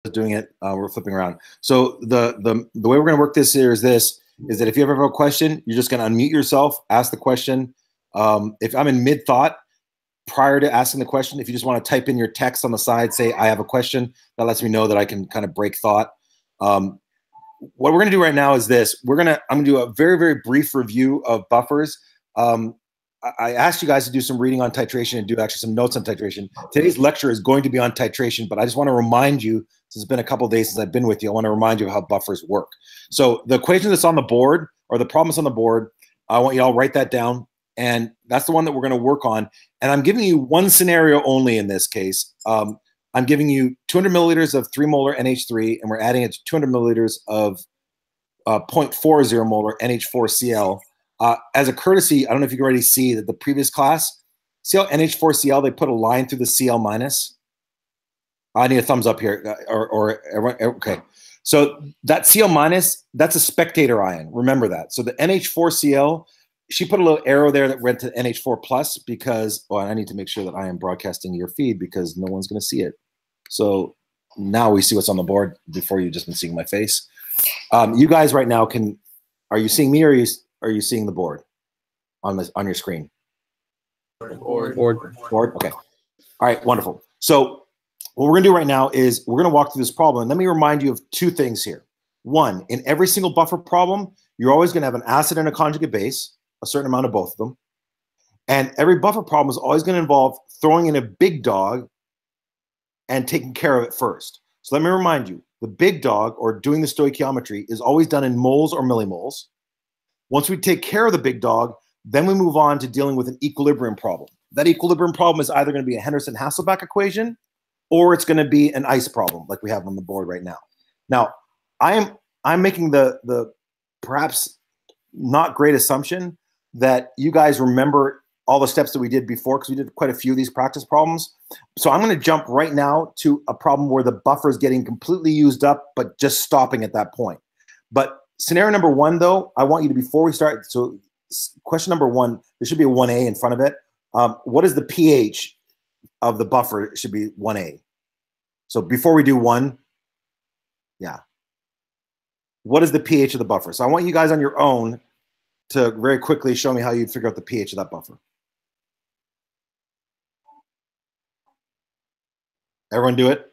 doing it. We're flipping around. So the way we're going to work this here is that if you ever have a question, you're just going to unmute yourself, ask the question. If I'm in mid thought prior to asking the question, if you just want to type in your text on the side, say I have a question, that lets me know that I can kind of break thought. What we're going to do right now is this. I'm going to do a very, very brief review of buffers. I asked you guys to do some reading on titration and do actually some notes on titration. Today's lecture is going to be on titration, but I just want to remind you, since it's been a couple of days since I've been with you, I want to remind you of how buffers work. So the equation that's on the board, or the problem that's on the board, I want you all to write that down, and that's the one that we're going to work on. And I'm giving you one scenario only in this case. I'm giving you 200 milliliters of 3 molar NH3, and we're adding it to 200 milliliters of 0.40 molar NH4Cl. As a courtesy, I don't know if you can already see that the previous class, see how NH4Cl, they put a line through the Cl minus? I need a thumbs up here. Okay. So that Cl minus, that's a spectator ion. Remember that. So the NH4Cl, she put a little arrow there that went to NH4 plus because, oh, I need to make sure that I am broadcasting your feed because no one's going to see it. So now we see what's on the board before you've just been seeing my face. You guys right now are you seeing me or are you seeing the board on your screen? Board. Okay. All right, wonderful. So what we're going to do right now is we're going to walk through this problem. And let me remind you of two things here. One, in every single buffer problem, you're always going to have an acid and a conjugate base, a certain amount of both of them. And every buffer problem is always going to involve throwing in a big dog and taking care of it first. So let me remind you, the big dog, or doing the stoichiometry, is always done in moles or millimoles. Once we take care of the big dog, then we move on to dealing with an equilibrium problem. That equilibrium problem is either going to be a Henderson-Hasselbalch equation, or it's going to be an ice problem like we have on the board right now. Now, I'm making the perhaps not great assumption that you guys remember all the steps that we did before, because we did quite a few of these practice problems. So I'm going to jump right now to a problem where the buffer is getting completely used up, but just stopping at that point. But scenario number one, though, I want you to, before we start, so question number one, there should be a 1A in front of it. What is the pH of the buffer? It should be 1A. So before we do one, yeah. What is the pH of the buffer? So I want you guys on your own to very quickly show me how you'd figure out the pH of that buffer. Everyone do it?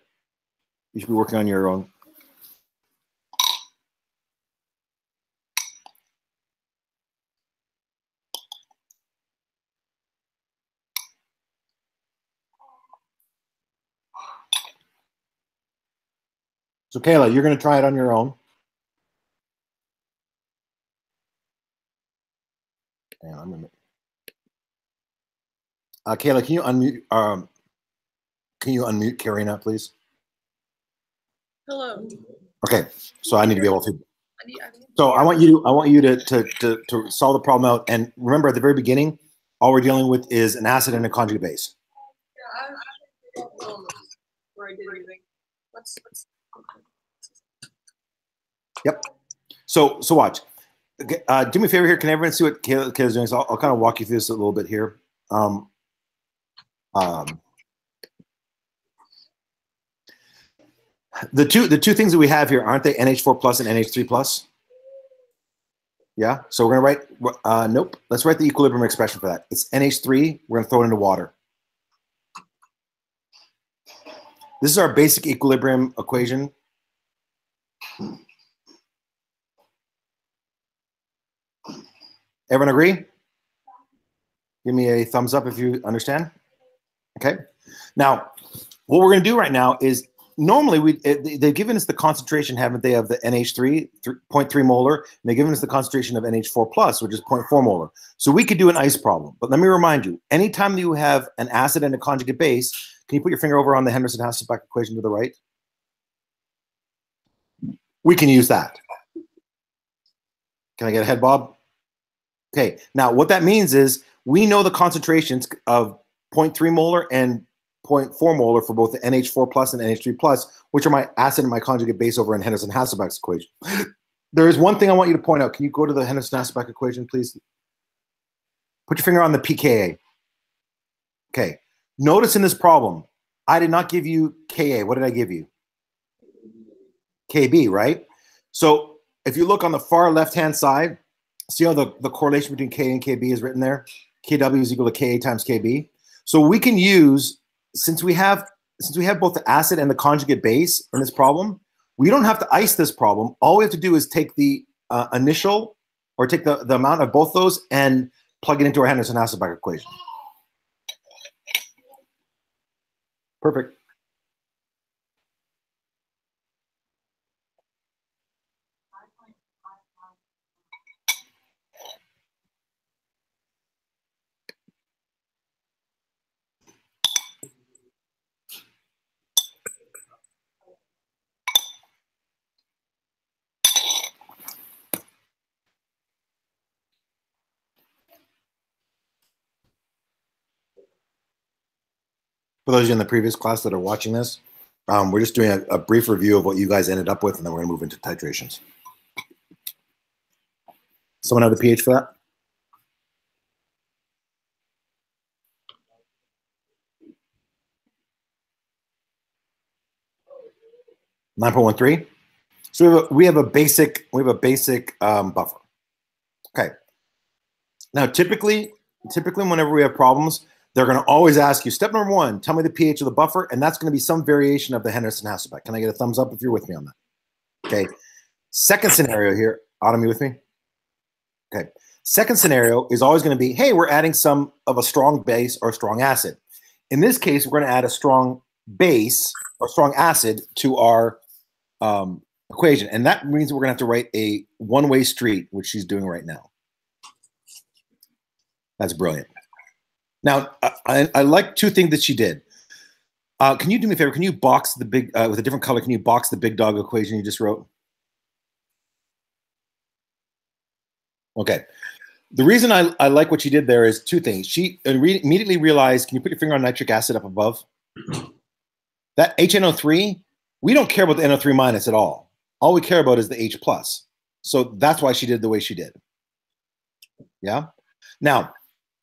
You should be working on your own. So Kayla, you're going to try it on your own. And I'm gonna. Kayla, can you unmute? Can you unmute Karina, please? Hello. Okay, so I need to be able to. So I want you to solve the problem out. And remember, at the very beginning, all we're dealing with is an acid and a conjugate base. Yeah, where I did everything. Yep. So watch. Do me a favor here. Can everyone see what Kayla's doing? So I'll kind of walk you through this a little bit here. The two things that we have here, aren't they NH4 plus and NH3 plus? Yeah. So we're gonna write. Nope. Let's write the equilibrium expression for that. It's NH3. We're gonna throw it into water. This is our basic equilibrium equation. Everyone agree? Give me a thumbs up if you understand. Okay. Now, what we're going to do right now is normally they've given us the concentration, haven't they, of the NH3, 0.3 molar, and they've given us the concentration of NH4 plus, which is 0.4 molar. So we could do an ice problem. But let me remind you, anytime you have an acid and a conjugate base, can you put your finger over on the Henderson-Hasselbalch equation to the right? We can use that. Can I get ahead, Bob? Okay, now what that means is we know the concentrations of 0.3 molar and 0.4 molar for both the NH4 plus and NH3 plus, which are my acid and my conjugate base over in Henderson-Hasselbalch's equation. There is one thing I want you to point out. Can you go to the Henderson-Hasselbalch equation, please? Put your finger on the pKa. Okay, notice in this problem, I did not give you Ka. What did I give you? KB, right? So if you look on the far left-hand side, see how the correlation between K and KB is written there? KW is equal to Ka times KB. So we can use, since we have both the acid and the conjugate base in this problem, we don't have to ice this problem. All we have to do is take the initial, or take the amount of both those and plug it into our Henderson-Hasselbalch equation. Perfect. For those of you in the previous class that are watching this, we're just doing a brief review of what you guys ended up with, and then we're going to move into titrations. Someone have the pH for that? (9.13). So we have a basic buffer. Okay. Now, typically, whenever we have problems, they're going to always ask you, step number one, tell me the pH of the buffer, and that's going to be some variation of the Henderson-Hasselbalch. Can I get a thumbs up if you're with me on that? Okay. Second scenario here. Autumn, you with me? Okay. Second scenario is always going to be, hey, we're adding some of a strong base or a strong acid. In this case, we're going to add a strong base or strong acid to our equation. And that means we're going to have to write a one-way street, which she's doing right now. That's brilliant. Now, I like two things that she did. Can you do me a favor? Can you box the big, with a different color, can you box the big dog equation you just wrote? Okay. The reason I like what she did there is two things. She immediately realized, can you put your finger on nitric acid up above? That HNO3, we don't care about the NO3 minus at all. All we care about is the H plus. So that's why she did the way she did. Yeah? Now,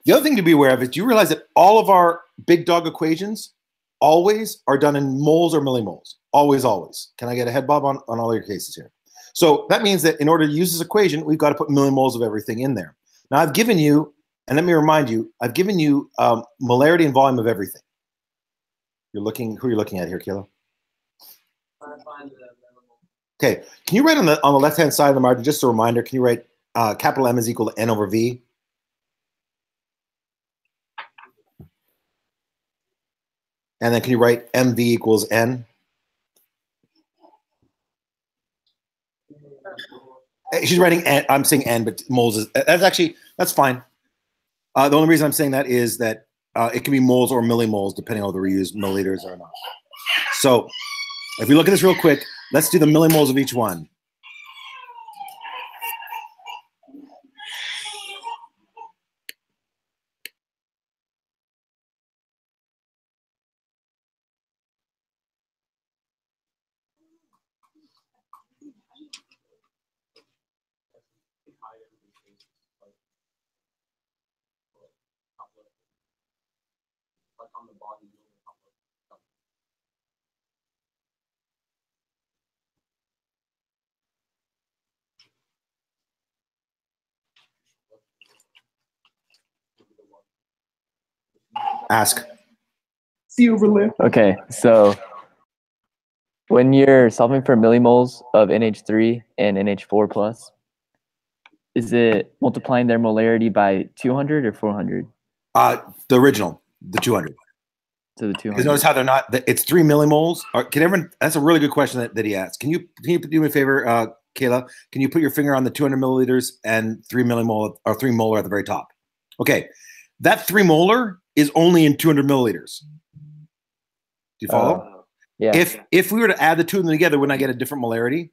the other thing to be aware of is you realize that all of our big dog equations always are done in moles or millimoles. Always, always. Can I get a head bob on all your cases here? So that means that in order to use this equation, we've got to put millimoles of everything in there. Now, I've given you, and let me remind you, I've given you molarity and volume of everything. Who are you looking at here, Kayla? Okay, can you write on the left-hand side of the margin, just a reminder, can you write capital M is equal to N over V? And then can you write MV equals N? She's writing N, I'm saying N, but moles is, that's fine. The only reason I'm saying that is that it can be moles or millimoles, depending on whether we use milliliters or not. So if we look at this real quick, let's do the millimoles of each one. Ask. Okay, so when you're solving for millimoles of NH3 and NH4 plus, is it multiplying their molarity by 200 or 400? The original, the 200. So the 200. Because notice how they're not, it's 3 millimoles. Can everyone, that's a really good question that he asked. Can you do me a favor, Kayla? Can you put your finger on the 200 milliliters and 3 millimole or 3 molar at the very top? Okay, that 3 molar is only in 200 milliliters. Do you follow? Yeah. If we were to add the two of them together, wouldn't I get a different molarity?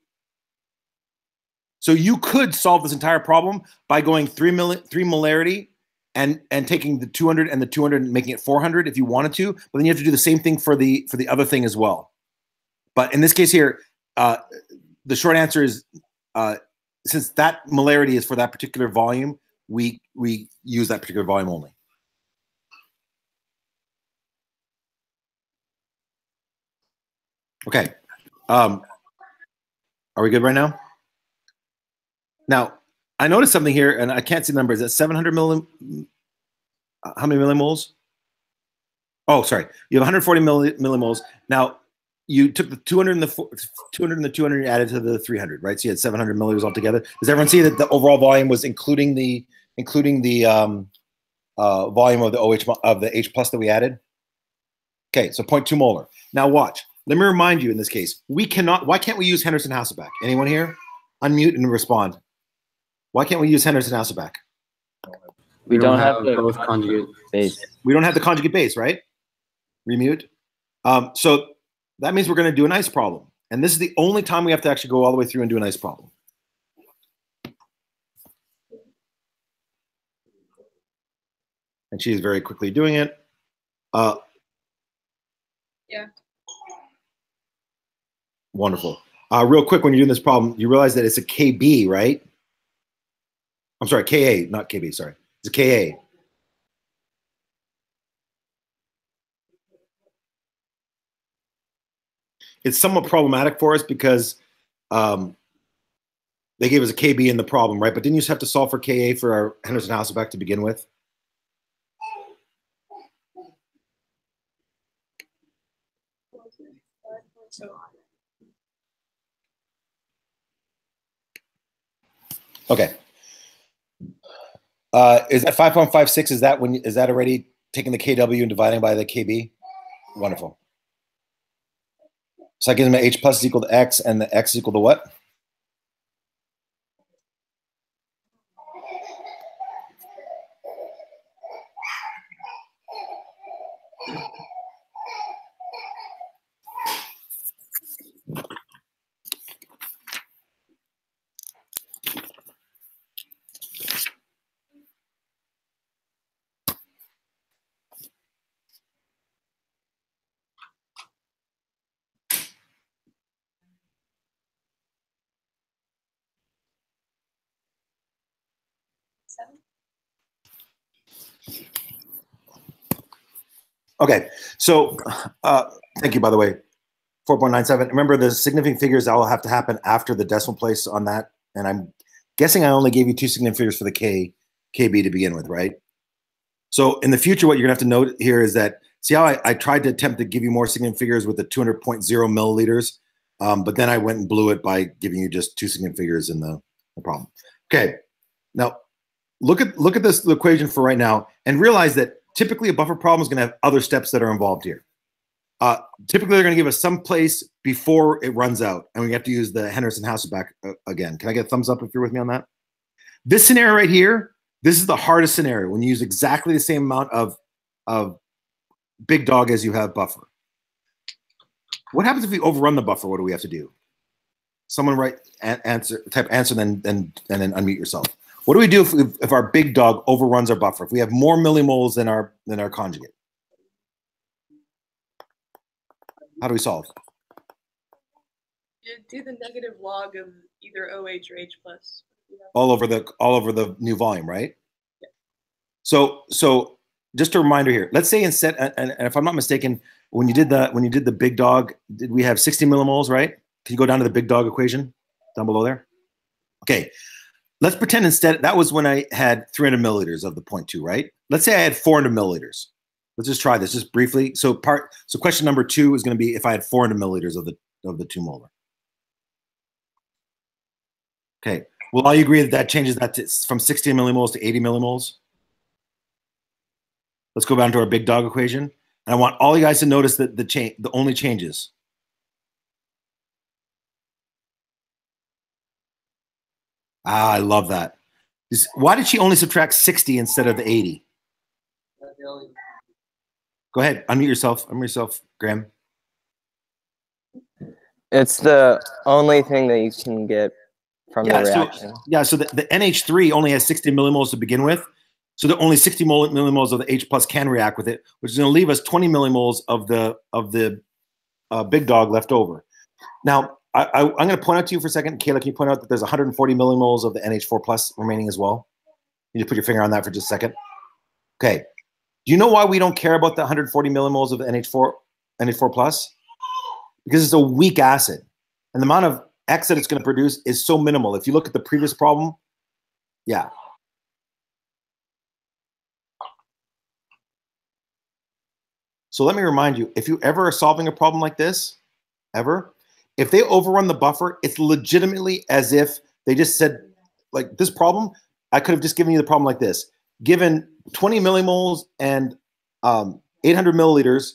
So you could solve this entire problem by going 3 molarity and taking the 200 and the 200 and making it 400 if you wanted to, but then you have to do the same thing for the other thing as well. But in this case here, the short answer is since that molarity is for that particular volume, we use that particular volume only. Okay. Are we good right now? Now, I noticed something here, and I can't see the number. Is that 700 how many millimoles? Oh, sorry. You have 140 millimoles. Now, you took the 200 and the 200 and the 200 added to the 300, right? So you had 700 milliliters altogether. Does everyone see that the overall volume was including the volume of the OH of the H plus that we added? Okay, so 0.2 molar. Now watch. Let me remind you in this case, we cannot. Why can't we use Henderson-Hasselbalch? Anyone here? Unmute and respond. Why can't we use Henderson-Hasselbalch? We don't have the both conjugate base. We don't have the conjugate base, right? Remute. So that means we're going to do a nice problem. And this is the only time we have to actually go all the way through and do a nice problem. And she is very quickly doing it. Yeah. Wonderful. Real quick, when you're doing this problem, you realize that it's a KB, right? I'm sorry, KA, not KB, sorry. It's a KA. It's somewhat problematic for us because they gave us a KB in the problem, right? But didn't you just have to solve for KA for our Henderson-Hasselbalch to begin with? Okay. Is that 5.56? Is that already taking the KW and dividing by the KB? Wonderful. So I give them H plus is equal to X, and the X is equal to what? Okay, so thank you, by the way. 4.97. Remember, the significant figures that will have to happen after the decimal place on that. And I'm guessing I only gave you two significant figures for the KB to begin with, right? So in the future, what you're gonna have to note here is that, see how I tried to attempt to give you more significant figures with the 200.0 milliliters, but then I went and blew it by giving you just two significant figures in the problem. Okay, now look at this equation for right now and realize that typically a buffer problem is gonna have other steps that are involved here. Typically, they're going to give us some place before it runs out, and we have to use the Henderson-Hasselbalch again. Can I get a thumbs up if you're with me on that? This scenario right here, this is the hardest scenario when you use exactly the same amount of big dog as you have buffer. What happens if we overrun the buffer? What do we have to do? Someone type answer, then unmute yourself. What do we do if our big dog overruns our buffer? If we have more millimoles than our conjugate? How do we solve? You do the negative log of either OH or H plus. All over the new volume, right? Yeah. So just a reminder here. Let's say instead, and if I'm not mistaken, when you did the big dog, did we have 60 millimoles, right? Can you go down to the big dog equation down below there? Okay. Let's pretend instead that was when I had 300 milliliters of the 0.2, right? Let's say I had 400 milliliters. Let's just try this just briefly. So question number 2 is going to be if I had 400 milliliters of the 2 molar. Okay. Will all you agree that changes that from 60 millimoles to 80 millimoles? Let's go down to our big dog equation. And I want all you guys to notice that the only changes. I love that. Why did she only subtract 60 instead of the 80? Go ahead, unmute yourself, Graham. It's the only thing that you can get from the reaction. So the NH3 only has 60 millimoles to begin with. So the only 60 millimoles of the H plus can react with it, which is going to leave us 20 millimoles of the big dog left over. Now, I'm going to point out to you for a second. Kayla, can you point out that there's 140 millimoles of the NH4 plus remaining as well? You just put your finger on that for just a second. Okay. Do you know why we don't care about the 140 millimoles of the NH4 plus? Because it's a weak acid. And the amount of X that it's going to produce is so minimal. If you look at the previous problem, yeah. So let me remind you, if you ever are solving a problem like this, if they overrun the buffer, it's legitimately as if they just said, like this problem, I could have just given you the problem like this. Given 20 millimoles and 800 milliliters,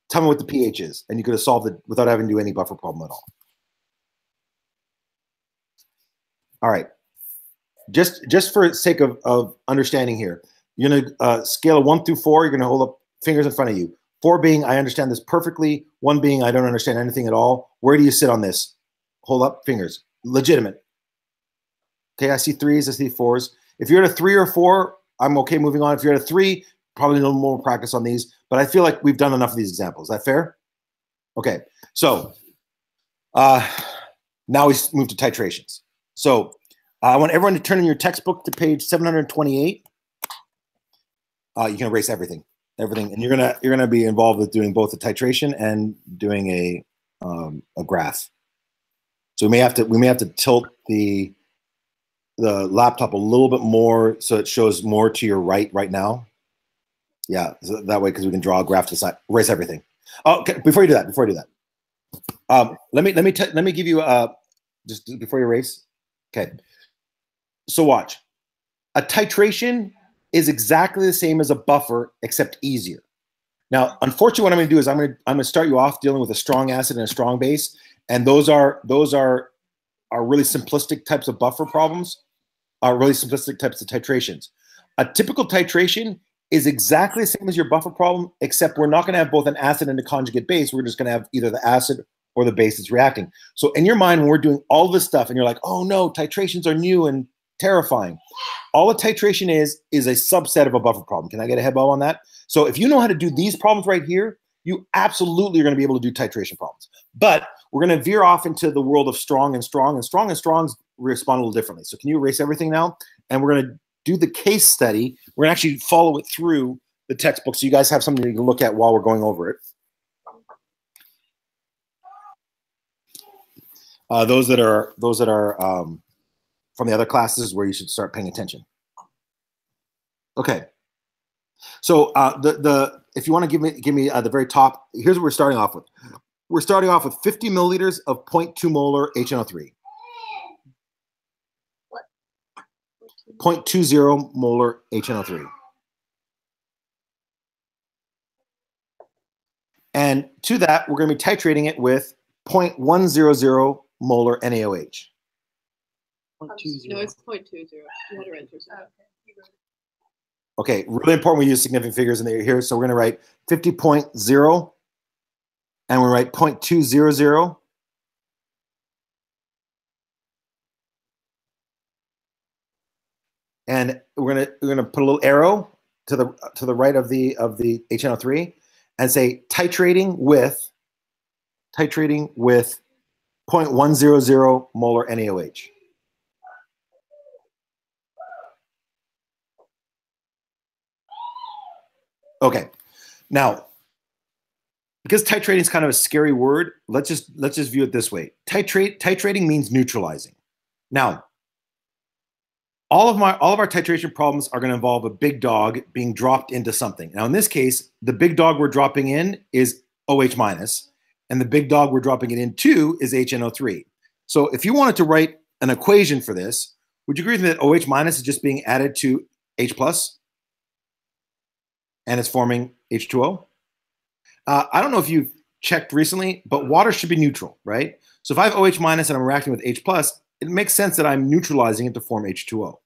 tell me what the pH is. And you could have solved it without having to do any buffer problem at all. All right. Just for sake of understanding here, you're going to scale of 1 through 4. You're going to hold up fingers in front of you. 4 being, I understand this perfectly. 1 being, I don't understand anything at all. Where do you sit on this? Hold up fingers. Legitimate. Okay, I see 3s, I see 4s. If you're at a 3 or 4, I'm okay moving on. If you're at a 3, probably a little more practice on these. But I feel like we've done enough of these examples. Is that fair? Okay, so now we move to titrations. So I want everyone to turn in your textbook to page 728. You can erase everything, and you're gonna be involved with doing both the titration and doing a graph. So we may have to tilt the laptop a little bit more so it shows more to your right now. Yeah, so that way, because we can draw a graph to the side. Erase everything. Oh, okay, before you do that, let me give you just before you erase. Okay, so watch. A titration is exactly the same as a buffer, except easier. Now, unfortunately, what I'm going to do is I'm going to start you off dealing with a strong acid and a strong base, and those are really simplistic types of buffer problems, are really simplistic types of titrations. A typical titration is exactly the same as your buffer problem, except we're not going to have both an acid and a conjugate base. We're just going to have either the acid or the base that's reacting. So in your mind, when we're doing all this stuff and you're like, oh no, titrations are new and terrifying. All a titration is a subset of a buffer problem. Can I get a head bob on that? So if you know how to do these problems right here, you absolutely are going to be able to do titration problems. But we're going to veer off into the world of strong and strong, and strong and strongs respond a little differently. So can you erase everything now? And we're going to do the case study. We're going to actually follow it through the textbook so you guys have something you can look at while we're going over it. Those that are from the other classes where you should start paying attention. Okay. So if you want to give me the very top, here's what we're starting off with. We're starting off with 50 milliliters of 0.2 molar HNO3. 0.20 molar HNO3. And to that, we're going to be titrating it with 0.100 molar NaOH. No, it's 0.20. You had to enter something. Okay, really important we use significant figures in here. So we're going to write 50.0, and we write 0.200. And we're gonna put a little arrow to the right of the HNO3 and say titrating with 0.100 molar NaOH. Okay, now because titrating is kind of a scary word, let's just view it this way. Titrating means neutralizing. Now, all of our titration problems are going to involve a big dog being dropped into something. Now, in this case, the big dog we're dropping in is OH minus, and the big dog we're dropping it into is HNO3. So if you wanted to write an equation for this, would you agree with me that OH minus is just being added to H plus, and it's forming H2O? I don't know if you've checked recently, but water should be neutral, right? So if I have OH minus and I'm reacting with H plus, it makes sense that I'm neutralizing it to form H2O.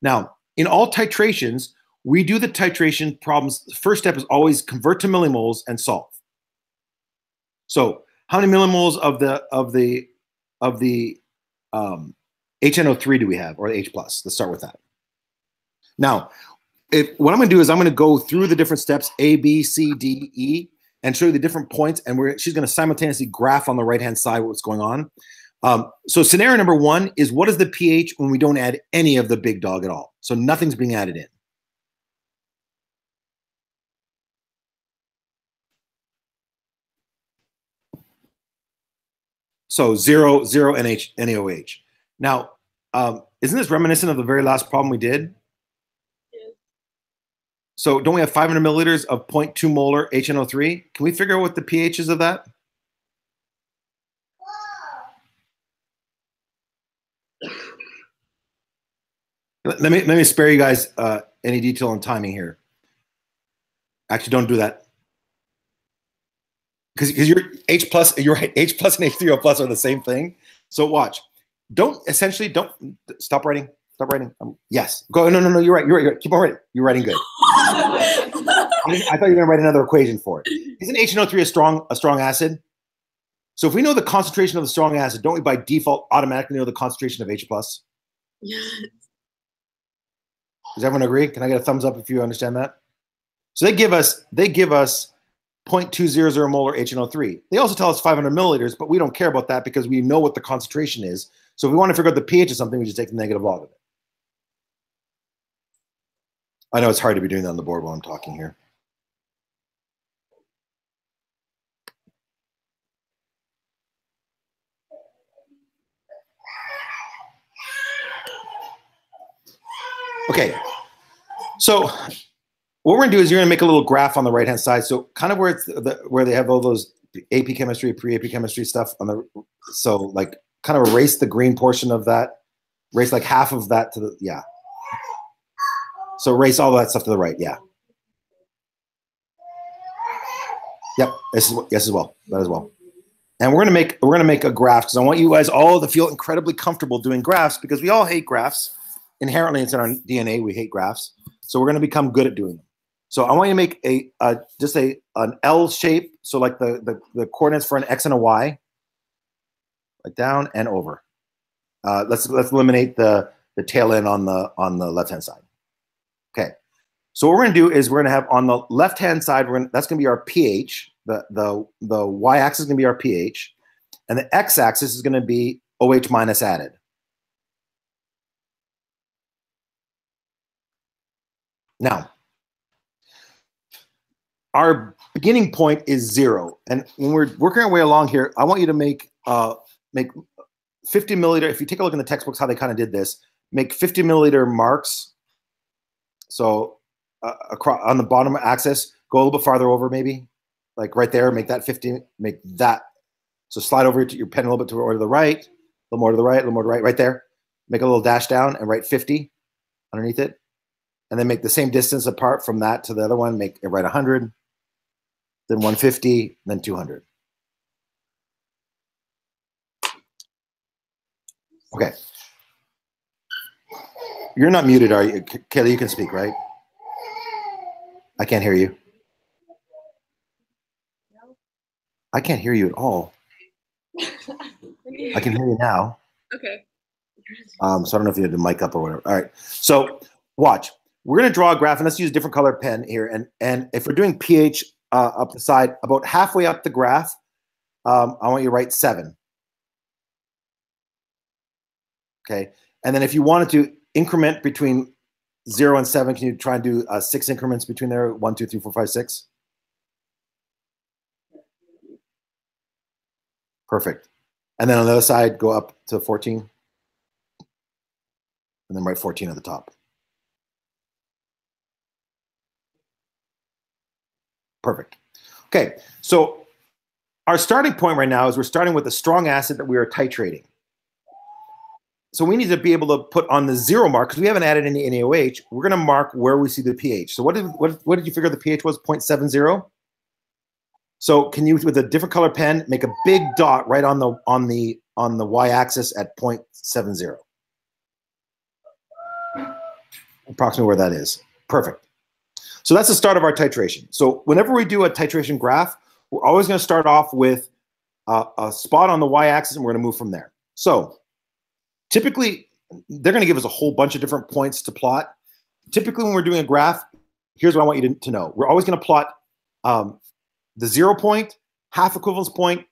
Now, in all titrations, we do the titration problems. The first step is always convert to millimoles and solve. So how many millimoles of the HNO3 do we have, or H plus? Let's start with that. Now, what I'm going to do is I'm going to go through the different steps, A, B, C, D, E, and show you the different points, and she's going to simultaneously graph on the right-hand side what's going on. So scenario number 1 is, what is the pH when we don't add any of the big dog at all? So nothing's being added in. So 0, 0 NaOH. Now, isn't this reminiscent of the very last problem we did? Yeah. So don't we have 500 milliliters of 0.2 molar HNO3? Can we figure out what the pH is of that? Let me spare you guys any detail on timing here. Actually, don't do that. Because your H plus, you're right, H plus and H3O plus are the same thing. So watch. Don't stop writing. Stop writing. Yes. Go. No. You're right. Keep on writing. You're writing good. I thought you were gonna write another equation for it. Isn't HNO3 a strong acid? So if we know the concentration of the strong acid, don't we by default automatically know the concentration of H plus? Yes. Does everyone agree? Can I get a thumbs up if you understand that? So they give us 0.200 molar HNO3. They also tell us 500 milliliters, but we don't care about that because we know what the concentration is. So if we want to figure out the pH of something, we just take the negative log of it. I know it's hard to be doing that on the board while I'm talking here. Okay, so what we're gonna do is you're gonna make a little graph on the right-hand side. So kind of where it's where they have all those AP chemistry, pre-AP chemistry stuff on the, so like kind of erase the green portion of that, erase like half of that to the, yeah. So erase all that stuff to the right, yeah. Yep, yes as well, that as well. And we're gonna make a graph because I want you guys all to feel incredibly comfortable doing graphs because we all hate graphs. Inherently, it's in our DNA. We hate graphs, so we're going to become good at doing them. So I want you to make just an L shape. So like the coordinates for an X and a Y, like down and over. Let's eliminate the tail end on the left hand side. Okay. So what we're going to do is we're going to have on the left hand side, that's going to be our pH. The Y axis is going to be our pH, and the X axis is going to be OH minus added. Now, our beginning point is 0. And when we're working our way along here, I want you to make 50 milliliter. If you take a look in the textbooks, how they kind of did this, make 50 milliliter marks. So across on the bottom axis, go a little bit farther over, maybe like right there, make that 50, make that. So slide over to your pen a little bit to the right, a little more to the right, a little more to the right there. Make a little dash down and write 50 underneath it. And then make the same distance apart from that to the other one. Make it write 100, then 150, then 200. Okay. You're not muted, are you? Kayla, you can speak, right? I can't hear you. No. I can't hear you at all. I can hear you now. Okay. So I don't know if you had the mic up or whatever. All right. So watch. We're going to draw a graph, and let's use a different color pen here. And if we're doing pH up the side, about halfway up the graph, I want you to write 7. Okay. And then if you wanted to increment between 0 and 7, can you try and do 6 increments between there? 1, 2, 3, 4, 5, 6. Perfect. And then on the other side, go up to 14. And then write 14 at the top. Perfect. Okay, so our starting point right now is we're starting with a strong acid that we are titrating. So we need to be able to put on the 0 mark, because we haven't added any NaOH. We're going to mark where we see the pH. So what did you figure the pH was? 0.70? So can you, with a different color pen, make a big dot right on the y-axis at 0.70? Approximately where that is. Perfect. So that's the start of our titration. So whenever we do a titration graph, we're always going to start off with a spot on the y-axis, and we're going to move from there. So typically, they're going to give us a whole bunch of different points to plot. Typically, when we're doing a graph, here's what I want you to know. We're always going to plot the 0 point, half equivalence point,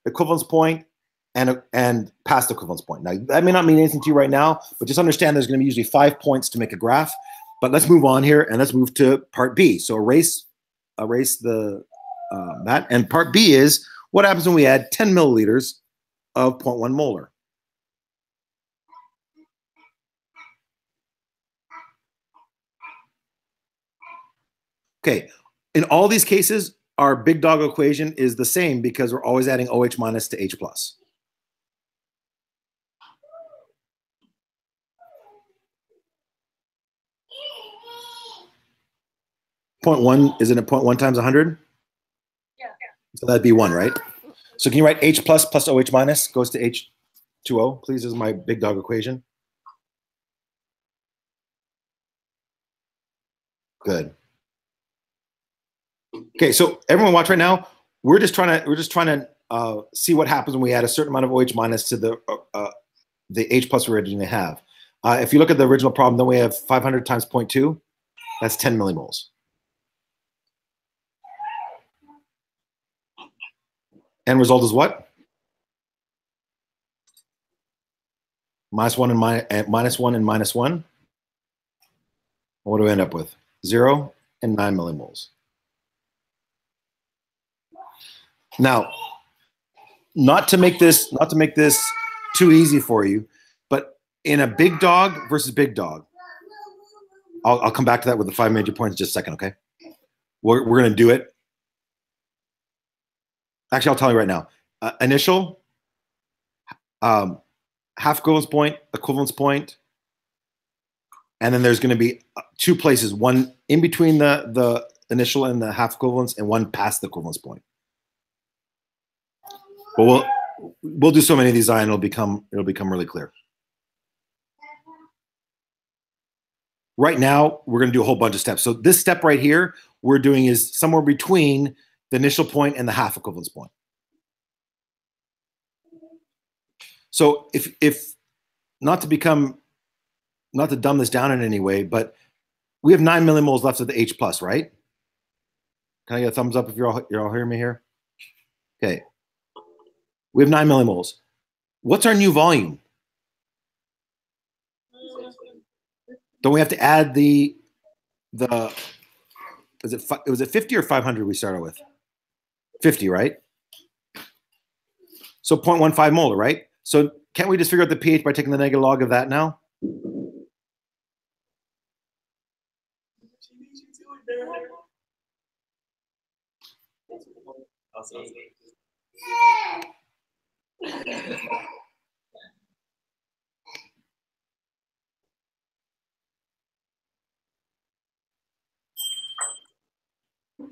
and past equivalence point. Now, that may not mean anything to you right now, but just understand there's going to be usually 5 points to make a graph. But let's move on here, and let's move to part B. So erase the that. And part B is what happens when we add 10 milliliters of 0.1 molar. Okay, in all these cases, our big dog equation is the same because we're always adding OH minus to H plus. Point one, isn't it 0.1 times 100? Yeah. So that'd be 1, right? So can you write H plus plus OH minus goes to H2O, please, is my big dog equation. Good. Okay, so everyone watch right now. We're just trying to see what happens when we add a certain amount of OH minus to the H plus we originally have. If you look at the original problem, then we have 500 times 0.2. That's 10 millimoles. End result is what? Minus 1 and minus 1 and minus 1. What do we end up with? 0 and 9 millimoles. Now, not to make this too easy for you, but in a big dog versus big dog, I'll come back to that with the 5 major points in just a second, okay? We're going to do it. Actually, I'll tell you right now. Initial, half equivalence point, and then there's going to be 2 places, one in between the initial and the half equivalence, and one past the equivalence point. But we'll do so many of these, and it'll become really clear. Right now, we're going to do a whole bunch of steps. So this step right here, we're doing is somewhere between the initial point and the half equivalence point. So if not to dumb this down in any way, but we have 9 millimoles left of the H plus, right? Can I get a thumbs up if you're all hearing me here? Okay. We have 9 millimoles. What's our new volume? Don't we have to add was it 50 or 500 we started with? 50, right? So 0.15 molar, right? So can't we just figure out the pH by taking the negative log of that now?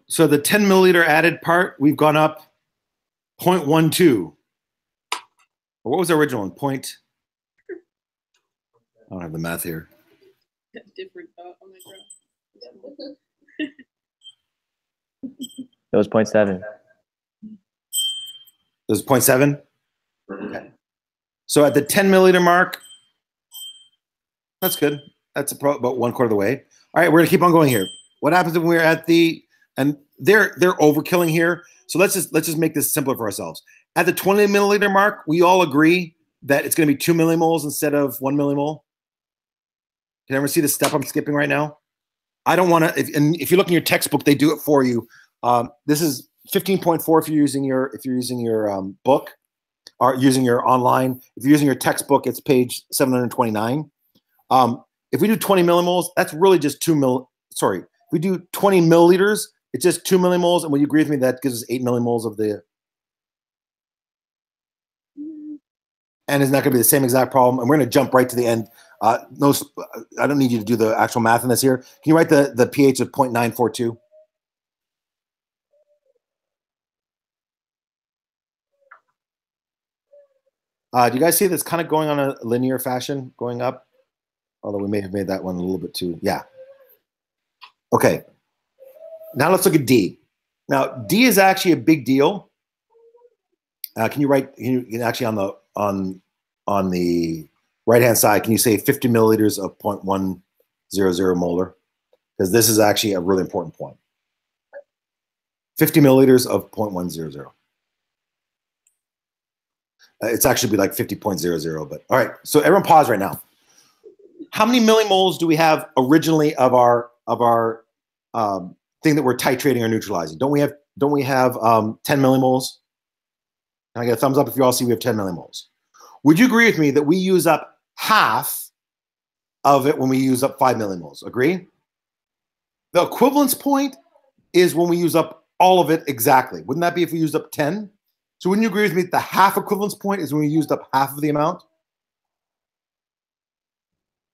So the 10 milliliter added part, we've gone up 0.12. What was the original one? I don't have the math here. Different thought on my graph. It was 0.7. It was 0.7? Okay. So at the 10 milliliter mark, that's good. That's about 1/4 of the way. All right, we're gonna keep on going here. What happens when we're at and they're overkilling here. So let's just make this simpler for ourselves. At the 20 milliliter mark, we all agree that it's gonna be 2 millimoles instead of 1 millimole. Can everyone see the step I'm skipping right now? I don't want to, if you look in your textbook, they do it for you. This is 15.4 if you're using your book or using your online. If you're using your textbook, it's page 729. If we do 20 millimoles, that's really just if we do 20 milliliters, it's just 2 millimoles. And will you agree with me that gives us 8 millimoles of the, and isn't that going to be the same exact problem? And we're going to jump right to the end. No, I don't need you to do the actual math in this here. Can you write the pH of 0.942? Do you guys see this kind of going on a linear fashion, going up? Although we may have made that one a little bit too, yeah. Okay, now let's look at D. Now, D is actually a big deal. Can you actually on the right-hand side, can you say 50 milliliters of 0.100 molar? Because this is actually a really important point. 50 milliliters of 0.100. It's actually be like 50.00, but all right. So everyone pause right now. How many millimoles do we have originally of our thing that we're titrating or neutralizing? Don't we have 10 millimoles? Can I get a thumbs up if you all see we have 10 millimoles? Would you agree with me that we use up half of it when we use up 5 millimoles? Agree? The equivalence point is when we use up all of it exactly. Wouldn't that be if we used up 10? So wouldn't you agree with me that the half equivalence point is when we used up half of the amount?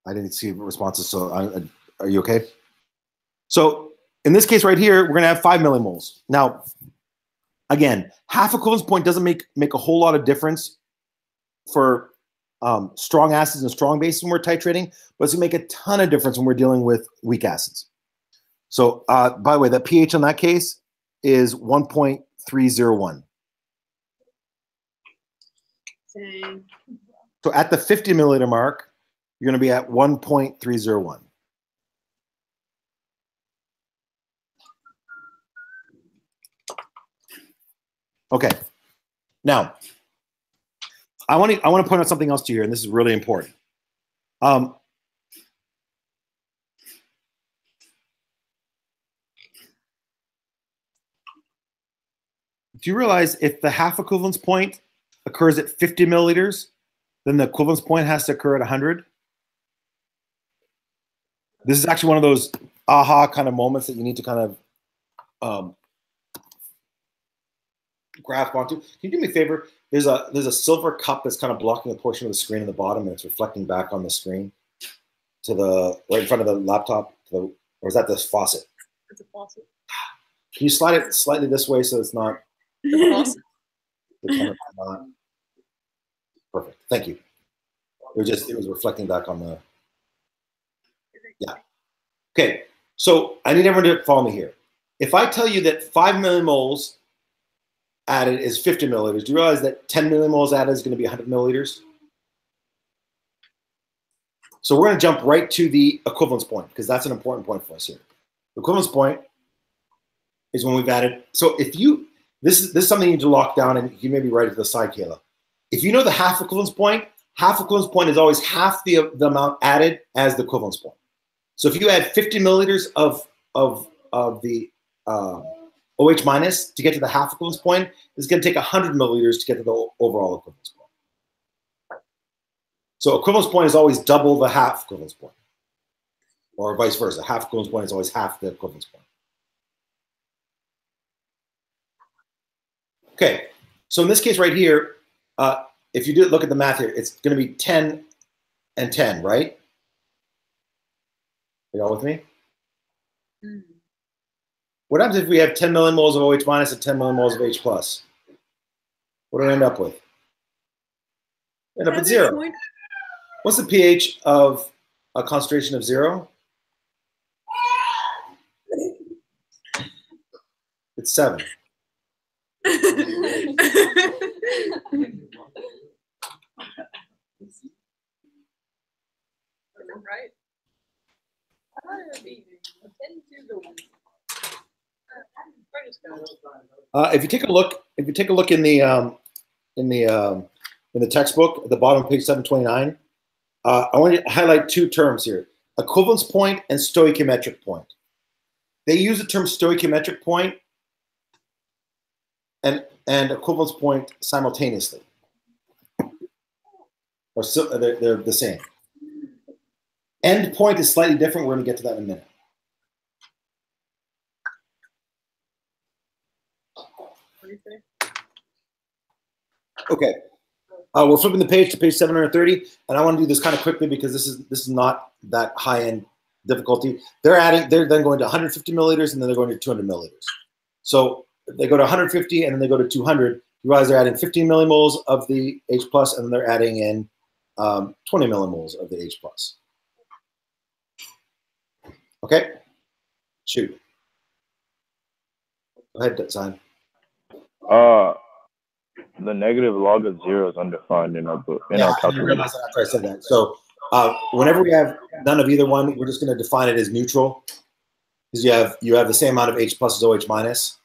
I didn't see responses, so are you okay? So in this case right here, we're going to have 5 millimoles. Now, again, half equivalence point doesn't make a whole lot of difference for strong acids and strong bases when we're titrating, but it's going to make a ton of difference when we're dealing with weak acids. So, by the way, the pH in that case is 1.301. Same. So at the 50 milliliter mark, you're going to be at 1.301. Okay. Now, I want to point out something else to you here, and this is really important. Do you realize if the half equivalence point occurs at 50 milliliters, then the equivalence point has to occur at 100? This is actually one of those aha kind of moments that you need to kind of grasp onto. Can you do me a favor? There's a silver cup that's kind of blocking a portion of the screen in the bottom, and it's reflecting back on the screen to the right in front of the laptop. Or is that the faucet? It's a faucet. Can you slide it slightly this way so it's not? The faucet. The camera not. Perfect. It was reflecting back on the. Yeah. Okay. So I need everyone to follow me here. If I tell you that 5 millimoles added is 50 milliliters, do you realize that 10 millimoles added is going to be 100 milliliters? So we're going to jump right to the equivalence point because that's an important point for us here. The equivalence point is when we've added. So if you, this is something you need to lock down, and you may be right to the side, Kayla. If you know the half equivalence point is always half the amount added as the equivalence point. So if you add 50 milliliters of the OH minus to get to the half equivalence point, it's going to take 100 milliliters to get to the overall equivalence point. So equivalence point is always double the half equivalence point, or vice versa. Half equivalence point is always half the equivalence point. Okay, so in this case right here, if you look at the math here, it's going to be 10 and 10, right? Are you all with me? Mm. What happens if we have 10 millimoles of OH minus and 10 millimoles of H plus? What do we end up with? End up with 0. What's the pH of a concentration of 0? It's 7. Right. If you take a look in the textbook at the bottom of page 729, I want you to highlight two terms here: equivalence point and stoichiometric point. They use the term stoichiometric point and equivalence point simultaneously, or so, they're the same. End point is slightly different. We're going to get to that in a minute. Okay, we're flipping the page to page 730, and I want to do this kind of quickly because this is not that high end difficulty. They're then going to 150 milliliters, and then they're going to 200 milliliters. So they go to 150, and then they go to 200. You realize they're adding 15 millimoles of the H plus, and then they're adding in 20 millimoles of the H plus. Okay, shoot. Go ahead, Zion. The negative log of 0 is undefined in our book. In our calculation. I realized that after I said that. So whenever we have none of either one, we're just going to define it as neutral, because you have the same amount of H plus as OH minus.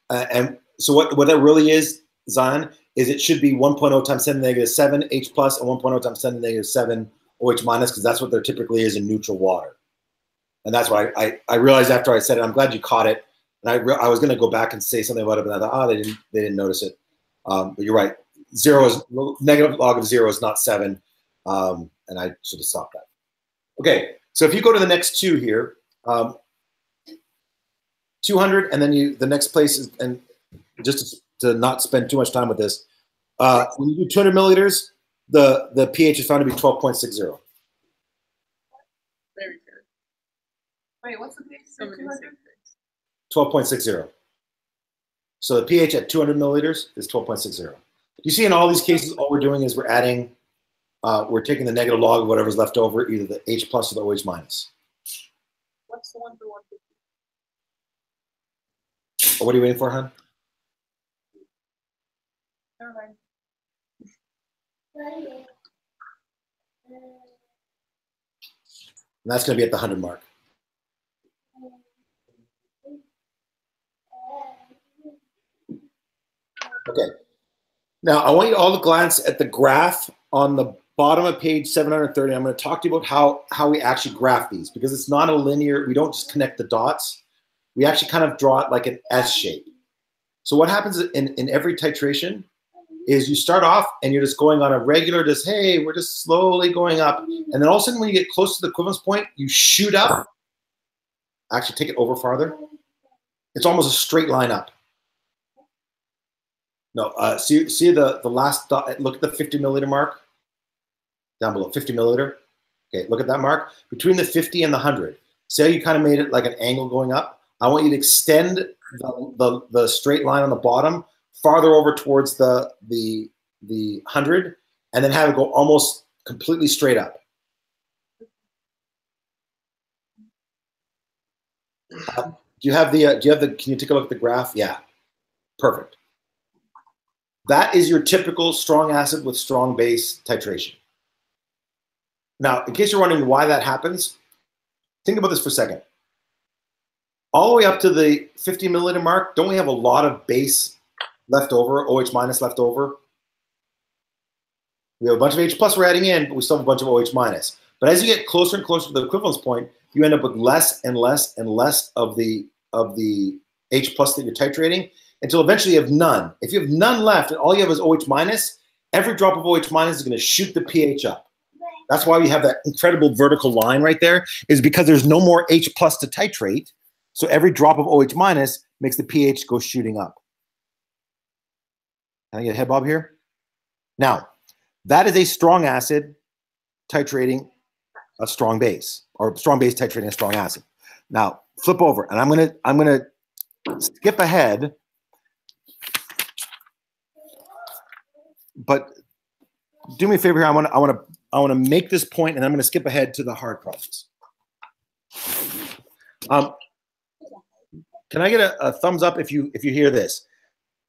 And so what that really is, Zion, is it should be 1.0 times 10 to the negative 7 H plus and 1.0 times 10 to the negative 7 OH minus, because that's what there typically is in neutral water. And that's what I realized after I said it. I'm glad you caught it. And I was going to go back and say something about it, but I thought, they didn't notice it. But you're right. Negative log of 0 is not 7. And I should have stopped that. Okay, so if you go to the next two here, 200, and then the next place is, and just to not spend too much time with this, when you do 200 milliliters, the pH is found to be 12.60. Very good. Wait, what's the pH? 12.60. So the pH at 200 milliliters is 12.60. You see in all these cases, all we're doing is we're adding, we're taking the negative log of whatever's left over, either the H plus or the OH minus. What's the one for 150? What are you waiting for, hon? Never mind. And that's going to be at the 100 mark. Okay. Now, I want you all to glance at the graph on the bottom of page 730. I'm going to talk to you about how we actually graph these, because it's not a linear, we don't just connect the dots. We actually kind of draw it like an S shape. So what happens in every titration is you start off and you're just going on a regular, hey, we're just slowly going up. And then all of a sudden when you get close to the equivalence point, you shoot up. Actually, take it over farther. It's almost a straight line up. No, see the last dot, look at the 50 milliliter mark down below, 50 milliliter. Okay, look at that mark. Between the 50 and the 100, see how you kind of made it like an angle going up? I want you to extend the straight line on the bottom farther over towards the 100, and then have it go almost completely straight up. Do you have the, can you take a look at the graph? Yeah, perfect. That is your typical strong acid with strong base titration. Now, in case you're wondering why that happens, think about this for a second. All the way up to the 50 milliliter mark, don't we have a lot of base left over, OH minus left over? We have a bunch of H plus we're adding in, but we still have a bunch of OH minus. But as you get closer and closer to the equivalence point, you end up with less and less and less of the H plus that you're titrating, until eventually you have none. If you have none left and all you have is OH minus, every drop of OH minus is going to shoot the pH up. That's why we have that incredible vertical line right there, is because there's no more H plus to titrate. So every drop of OH minus makes the pH go shooting up. Can I get a head bob here? Now, that is a strong acid titrating a strong base, or strong base titrating a strong acid. Now, flip over, and I'm gonna skip ahead, but do me a favor here. I want to make this point, and I'm going to skip ahead to the hard problems. Can I get a thumbs up if you hear this?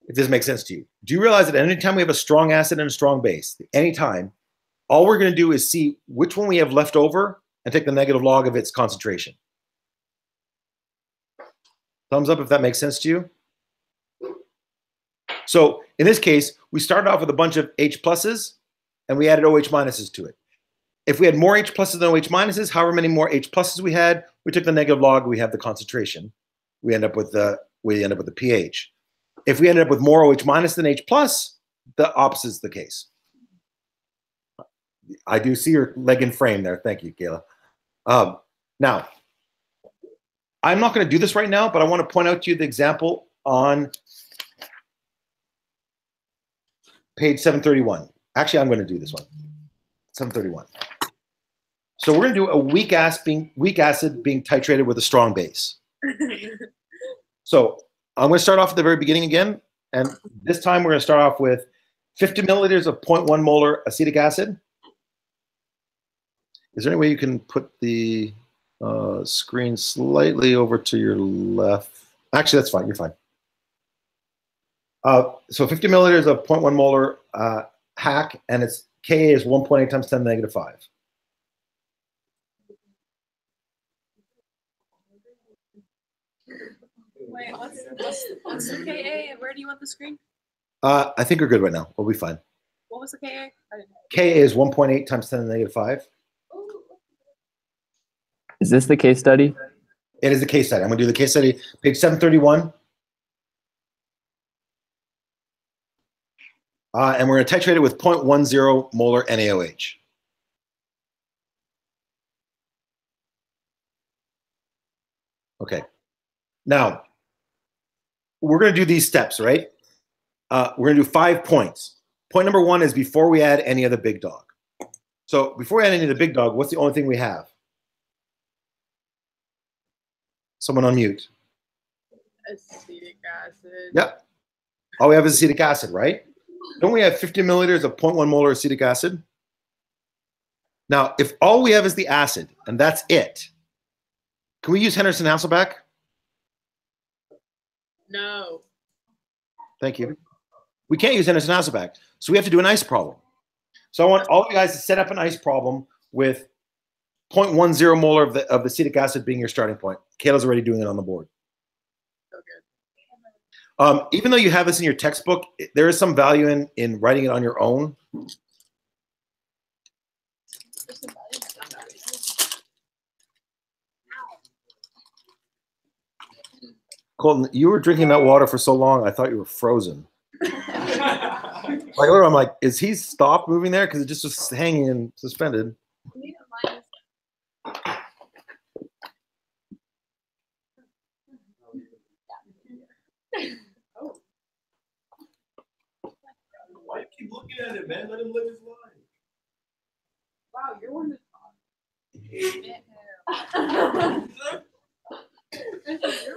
If this makes sense to you? Do you realize that anytime we have a strong acid and a strong base, anytime, all we're going to do is see which one we have left over and take the negative log of its concentration. Thumbs up if that makes sense to you. So in this case, we started off with a bunch of H pluses and we added OH minuses to it. If we had more H pluses than OH minuses, however many more H pluses we had, we took the negative log, we have the concentration. We end up with the pH. If we ended up with more OH minus than H plus, the opposite is the case. I do see your leg and frame there. Thank you, Kayla. Now, I'm not going to do this right now, but I want to point out to you the example on page 731. Actually, I'm going to do this one, 731. So we're going to do a weak acid being titrated with a strong base. So I'm going to start off at the very beginning again, and this time we're going to start off with 50 milliliters of 0.1 molar acetic acid. Is there any way you can put the screen slightly over to your left? Actually, that's fine. You're fine. So 50 milliliters of 0.1 molar HAC, and its Ka is 1.8 times 10 to the negative 5. Wait, what's the Ka and where do you want the screen? I think we're good right now. We'll be fine. What was the Ka? I didn't know. Ka is 1.8 times 10 to the negative 5. Is this the case study? It is the case study. I'm going to do the case study, page 731. And we're going to titrate it with 0.10 molar NaOH. Okay. Now, we're going to do these steps, right? We're going to do 5 points. Point number 1 is before we add any of the big dog. So before we add any of the big dog, what's the only thing we have? Someone unmute. Acetic acid. Yep. All we have is acetic acid, right? Don't we have 50 milliliters of 0.1 molar acetic acid? Now, if all we have is the acid, and that's it, can we use Henderson-Hasselbalch? No. Thank you. We can't use Henderson-Hasselbalch, so we have to do an ice problem. So I want all you guys to set up an ice problem with 0.10 molar of the acetic acid being your starting point. Kayla's already doing it on the board. Okay. Even though you have this in your textbook, there is some value in writing it on your own. Colton, you were drinking that water for so long, I thought you were frozen. Like, I'm like, is he stopped moving there? Because it just was hanging and suspended. Why you keep looking at it, man? Let him live his life. Wow, you're one to talk. You're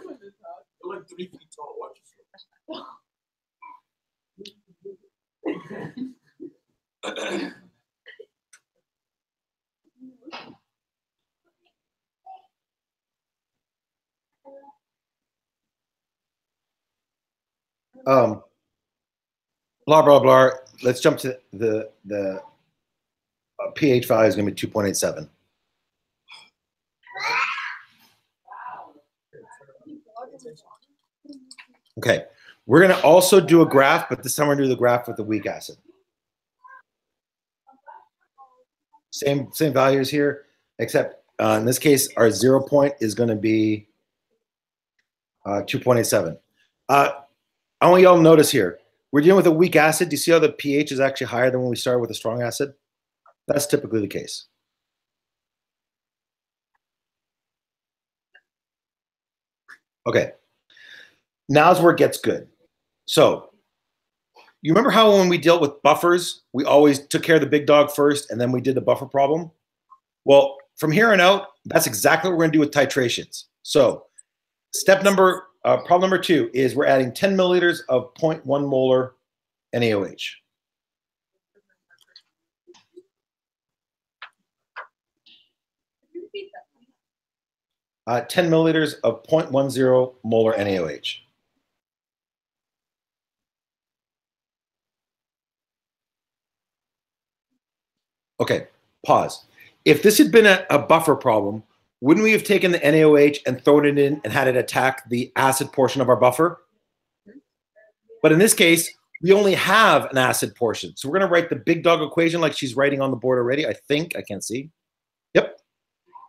one to talk. You're like 3 feet tall. Watch yourself. Blah, blah, blah. Let's jump to the pH value is going to be 2.87. Okay. We're going to also do a graph, but this time we're going to do the graph with the weak acid. Same values here, except in this case, our 0 point is going to be 2.87. I want y'all to notice here, we're dealing with a weak acid. Do you see how the pH is actually higher than when we started with a strong acid? That's typically the case. Okay. Now's where it gets good. So you remember how when we dealt with buffers, we always took care of the big dog first, and then we did the buffer problem? Well, from here on out, that's exactly what we're going to do with titrations. So problem number 2 is we're adding 10 milliliters of 0.1 molar NaOH. Can you repeat that? 10 milliliters of 0.10 molar NaOH. Okay, pause. If this had been a buffer problem, wouldn't we have taken the NaOH and thrown it in and had it attack the acid portion of our buffer? But in this case, we only have an acid portion. So we're going to write the big dog equation like she's writing on the board already, I think. I can't see. Yep.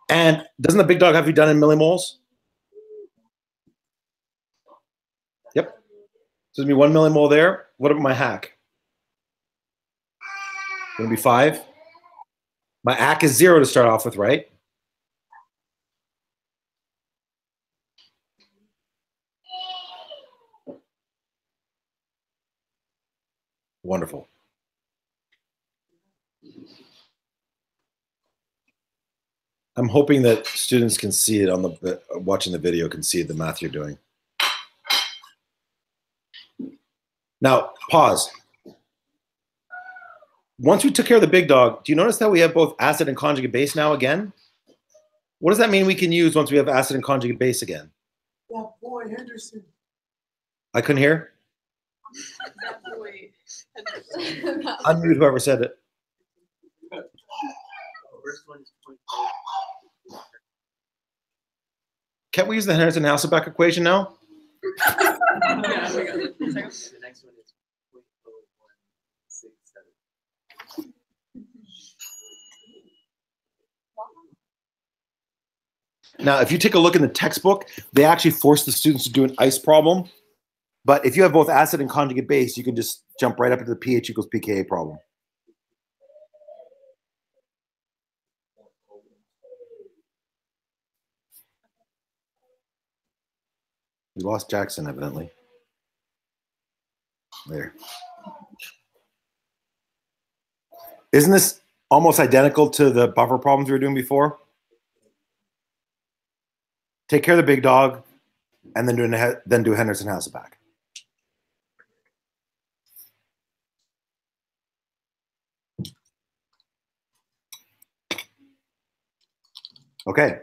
And doesn't the big dog have to be done in millimoles? Yep. So it's going to be 1 millimole there. What about my hack? Going to be 5. My ACK is 0 to start off with, right? Wonderful. I'm hoping that students can see it on the watching the video can see the math you're doing. Now, pause. Once we took care of the big dog, do you notice that we have both acid and conjugate base now again? What does that mean we can use once we have acid and conjugate base again? That boy Henderson. I couldn't hear. That boy. Unmute whoever said it. Can't we use the Henderson-Hasselbalch equation now? Yeah, we got it. The next one is 0.0167. Now, if you take a look in the textbook, they actually force the students to do an ICE problem. But if you have both acid and conjugate base, you can just jump right up into the pH equals pKa problem. We lost Jackson, evidently. There. Isn't this almost identical to the buffer problems we were doing before? Take care of the big dog, and then do Henderson-Hasselbalch. Okay,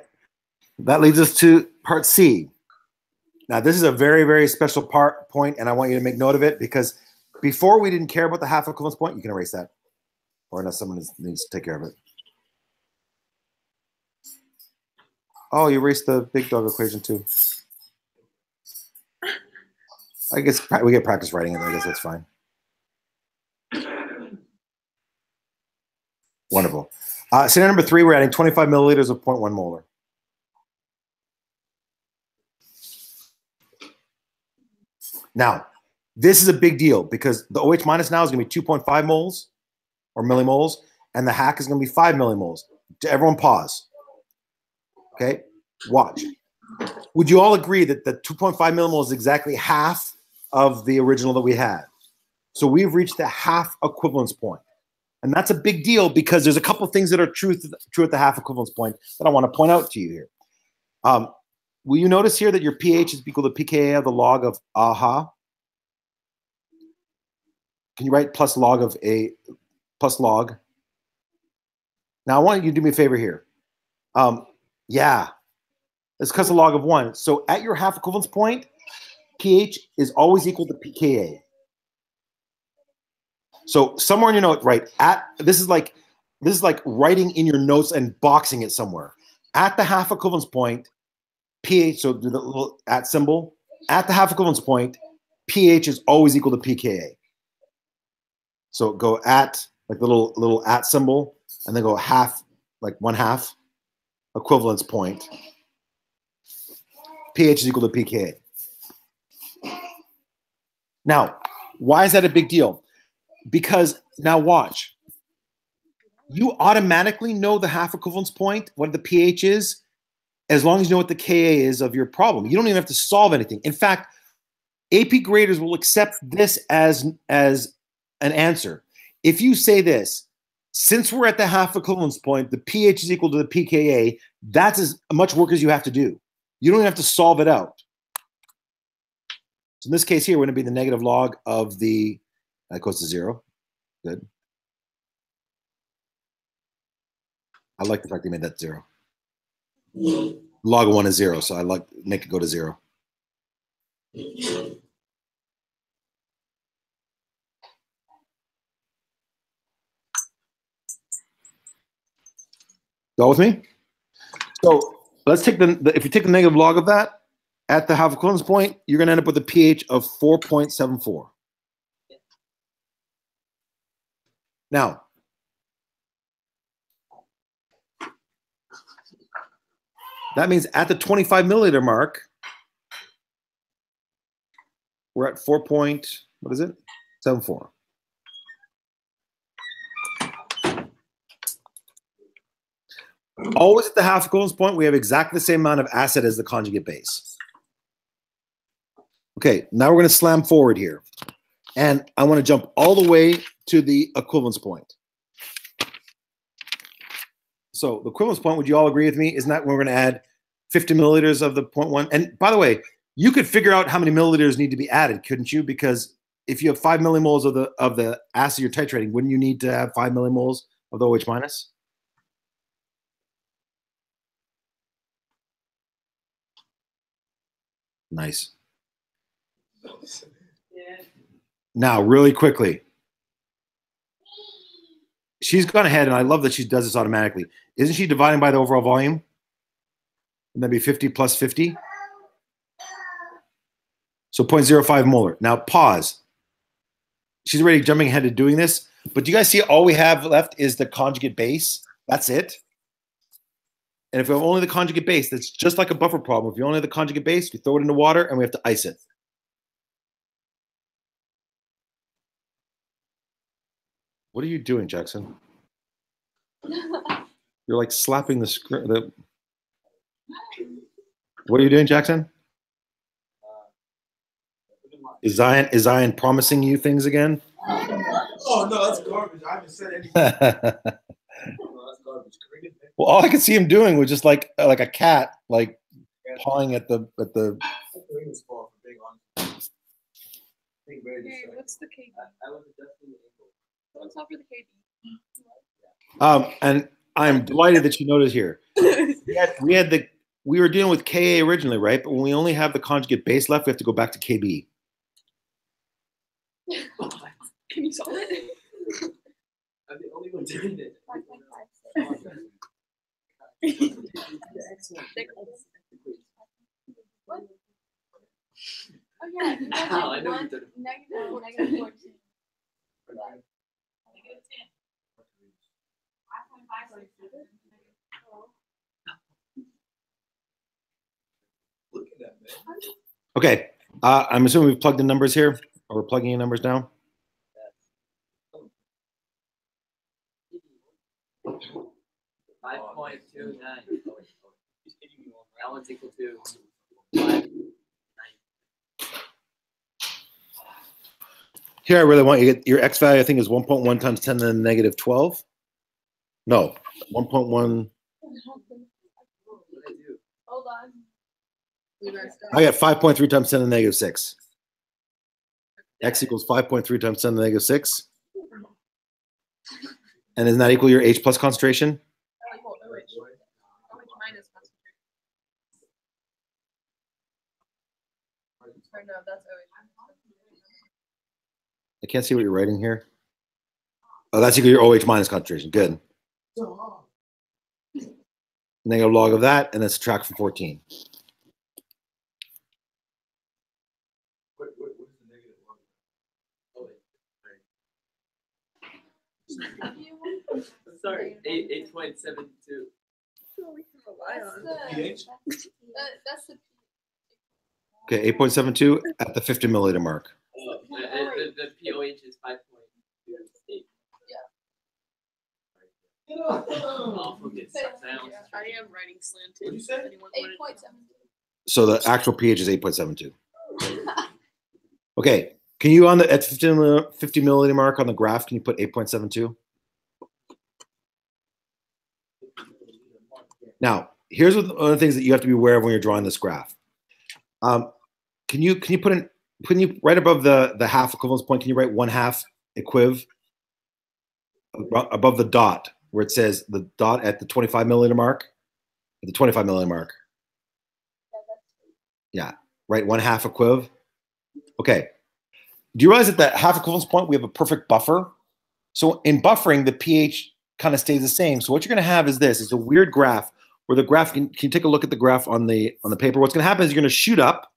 that leads us to part C. Now, this is a very, very special point, and I want you to make note of it because before we didn't care about the half equivalence point. You can erase that, or unless someone needs to take care of it. Oh, you erased the big dog equation too. I guess we get practice writing it. I guess that's fine. Wonderful. Scenario number 3, we're adding 25 milliliters of 0.1 molar. Now, this is a big deal because the OH minus now is going to be 2.5 moles or millimoles, and the HAC is going to be 5 millimoles. Everyone pause. Okay, watch. Would you all agree that the 2.5 millimoles is exactly half of the original that we had? So we've reached the half equivalence point. And that's a big deal because there's a couple of things that are true at the half equivalence point that I want to point out to you here. Will you notice here that your pH is equal to pKa of the log of AHA? Can you write plus log of a plus log? Now I want you to do me a favor here. Yeah, it's because of log of 1. So at your half equivalence point, pH is always equal to pKa. So somewhere in your note, right? This is like writing in your notes and boxing it somewhere. At the half equivalence point, pH. So do the little at symbol. At the half equivalence point, pH is always equal to pKa. So go at like the little at symbol, and then go half, like 1/2 equivalence point. pH is equal to pKa. Now, why is that a big deal? Because now watch. You automatically know the half equivalence point, what the pH is, as long as you know what the Ka is of your problem. You don't even have to solve anything. In fact, AP graders will accept this as an answer. If you say this, since we're at the half equivalence point, the pH is equal to the pKa, that's as much work as you have to do. You don't even have to solve it out. So in this case here, we're going to be the negative log of the, that goes to 0. Good. I like the fact they made that 0. Log of 1 is 0, so I like make it go to 0. Go with me? So let's take if you take the negative log of that at the half equivalence point, you're going to end up with a pH of 4.74. Now, that means at the 25 milliliter mark, we're at 4.74. Always at the half equivalence point, we have exactly the same amount of acid as the conjugate base. Okay, now we're going to slam forward here. And I want to jump all the way to the equivalence point. So the equivalence point, would you all agree with me? Isn't that when we're going to add 50 milliliters of the 0.1? And by the way, you could figure out how many milliliters need to be added, couldn't you? Because if you have 5 millimoles of the acid you're titrating, wouldn't you need to have 5 millimoles of the OH minus? Nice. Yeah. Now, really quickly. She's gone ahead, and I love that she does this automatically. Isn't she dividing by the overall volume? Wouldn't that be 50 plus 50? So 0.05 molar. Now, pause. She's already jumping ahead to doing this. But do you guys see all we have left is the conjugate base? That's it. And if we have only the conjugate base, that's just like a buffer problem. If you only have the conjugate base, we throw it into water and we have to ice it. What are you doing, Jackson? You're like slapping the screen. What are you doing, Jackson? Is Zion promising you things again? Oh no, that's garbage. I haven't said anything. No, that's garbage. Well, all I could see him doing was just like a cat, like pawing at the. Okay, what's the KD? What's up for the KD? And I'm delighted that you noticed here. We were dealing with Ka originally, right? But when we only have the conjugate base left, we have to go back to KB. Can you solve it? I'm the only one doing it. 5.56. What? Oh yeah, you I know you one did it. negative 14. Look at that, man. Okay, I'm assuming we've plugged in numbers here, or we're plugging in numbers now. 5.29. That one's equal to 5. Here, I really want you to get your x value. I think is 1.1 times 10 to the negative 12. No, 1.1. Hold on. I got 5.3 times 10 to the negative 6. X equals 5.3 times 10 to the negative 6. And isn't that equal your H plus concentration? OH minus concentration. Or no, that's OH. I can't see what you're writing here. Oh, that's equal to your OH minus concentration. Good. Negative log of that, and then subtract from 14. What is the negative one? Sorry, 8.72. pH? That's the Okay, 8.72 at the 50 milliliter mark. The POH is 5.28. I'll focus. I am writing slanted. What'd you say? 8.7. So the actual pH is 8.72. Okay, can you at 50 milliliter mark on the graph, can you put 8.72? Now, here's one of the things that you have to be aware of when you're drawing this graph. Can you right above the half equivalence point, can you write 1/2 equiv above the dot where it says the dot at the 25 milliliter mark? At the 25 milliliter mark. Yeah, right, 1/2 equiv. Okay. Do you realize at the half equivalence point we have a perfect buffer? So in buffering, the pH kind of stays the same. So what you're going to have is this: it's a weird graph where the graph can you take a look at the graph on the paper? What's going to happen is you're going to shoot up,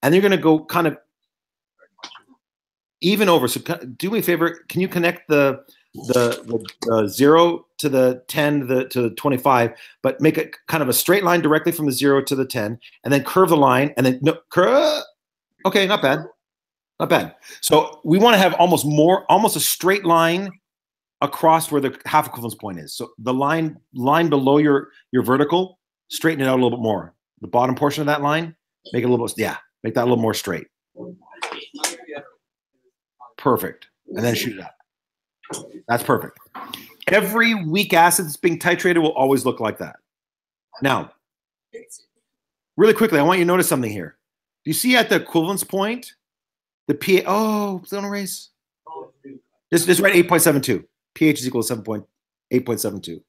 and you're going to go kind of even over. So do me a favor. Can you connect the 0 to the 10 to the 25, but make it kind of a straight line directly from the 0 to the 10, and then curve the line, and then okay, not bad. Not bad. So we want to have almost a straight line across where the half equivalence point is. So the line below your vertical, straighten it out a little bit more. The bottom portion of that line, make it a little bit, make that a little more straight. Perfect. And then shoot it up. That's perfect. Every weak acid that's being titrated will always look like that. Now, really quickly, I want you to notice something here. Do you see at the equivalence point, the pH, don't erase. Just write 8.72. pH is equal to 8.72.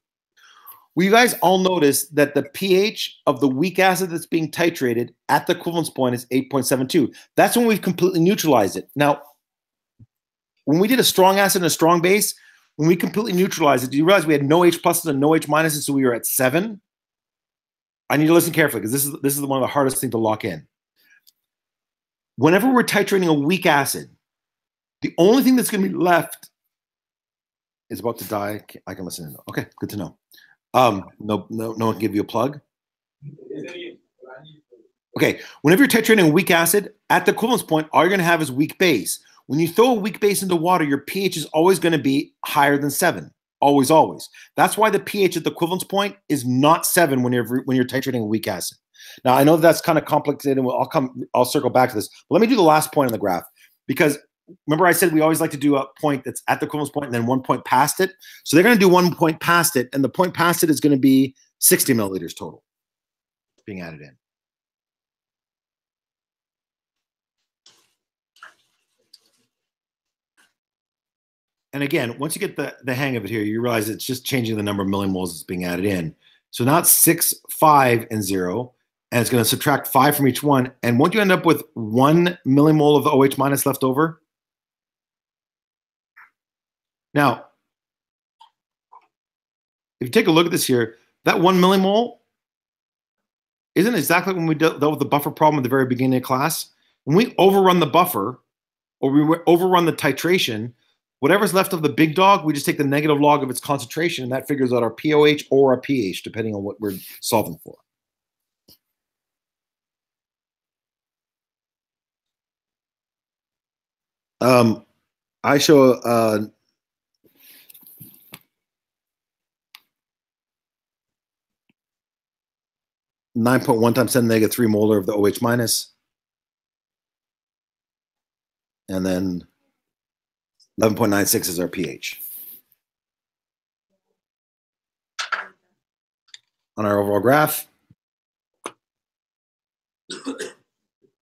Will you guys all notice that the pH of the weak acid that's being titrated at the equivalence point is 8.72? That's when we've completely neutralized it. Now, when we did a strong acid and a strong base, when we completely neutralized it, do you realize we had no H pluses and no H minuses, so we were at 7? I need to listen carefully because this is one of the hardest things to lock in. Whenever we're titrating a weak acid, the only thing that's going to be left is about to die. I can listen in. Okay, good to know. No one can give you a plug. Okay, whenever you're titrating a weak acid, at the equivalence point, all you're going to have is weak base. When you throw a weak base into water, your pH is always going to be higher than 7. Always, always. That's why the pH at the equivalence point is not 7 when you're titrating a weak acid. Now, I know that's kind of complicated, and I'll circle back to this. But let me do the last point on the graph, because remember I said we always like to do a point that's at the equivalence point and then 1 point past it. So they're going to do 1 point past it, and the point past it is going to be 60 milliliters total being added in. And again, once you get the hang of it here, you realize it's just changing the number of millimoles that's being added in. So now it's 6, 5, and 0, and it's going to subtract 5 from each one. And won't you end up with 1 millimole of the OH minus left over? Now, if you take a look at this here, that 1 millimole isn't exactly when we dealt with the buffer problem at the very beginning of class. When we overrun the buffer, or we overrun the titration, whatever's left of the big dog, we just take the negative log of its concentration, and that figures out our POH or our pH, depending on what we're solving for. I show 9.1 times 10 to the negative 3 molar of the OH minus. And then 11.96 is our pH. On our overall graph.